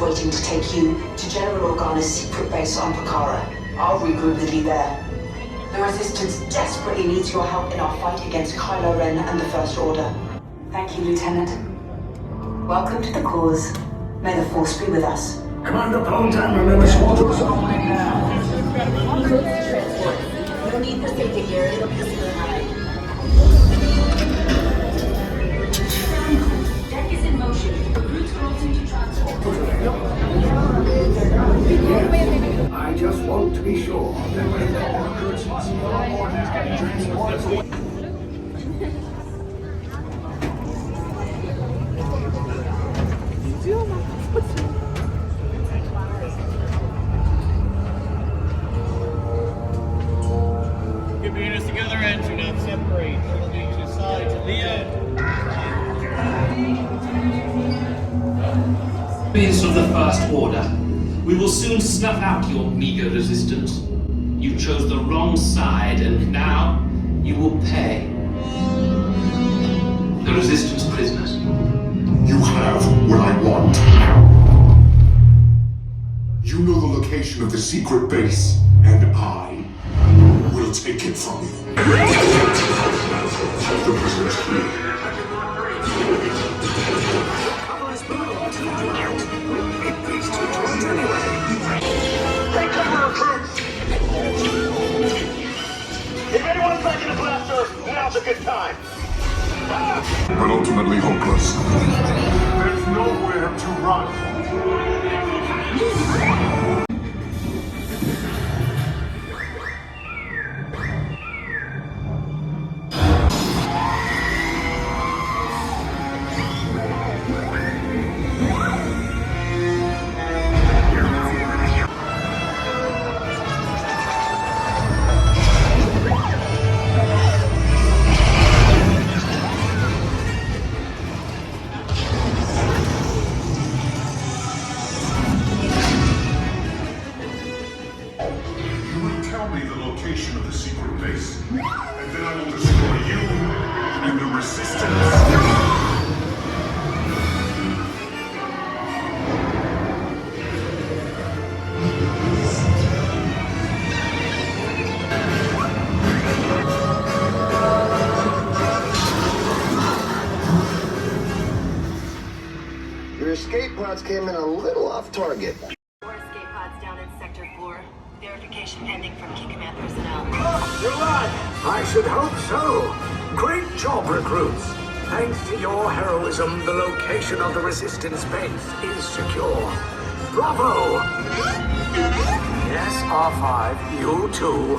waiting to take you to General Organa's secret base on Pucara. I'll regroup with you there. The Resistance desperately needs your help in our fight against Kylo Ren and the First Order. Thank you, Lieutenant. Welcome to the cause. May the Force be with us. Commander Pontan, remember Swaddles. No need for safety gear. It'll be super high. Deck is in motion. Recruits crossing to transport. I just want to be sure that when the recruits must go on board and get transported. Get your units together and do not separate. Moving to side to Leo. Champions of the First Order, we will soon snuff out your meager resistance. You chose the wrong side, and now you will pay. The Resistance prisoners. You have what I want. You know the location of the secret base, and I will take it from you. The prisoners here. Take cover, recruits! If anyone's back in the blaster, now's a good time. But ultimately hopeless. There's nowhere to run. Tell me the location of the secret base, and then I will destroy you and the Resistance. Your escape pods came in a little off target. More escape pods down in Sector 4. Verification pending from Key Command personnel. You're right. I should hope so. Great job, recruits. Thanks to your heroism, the location of the Resistance base is secure. Bravo! Yes, R5, you too.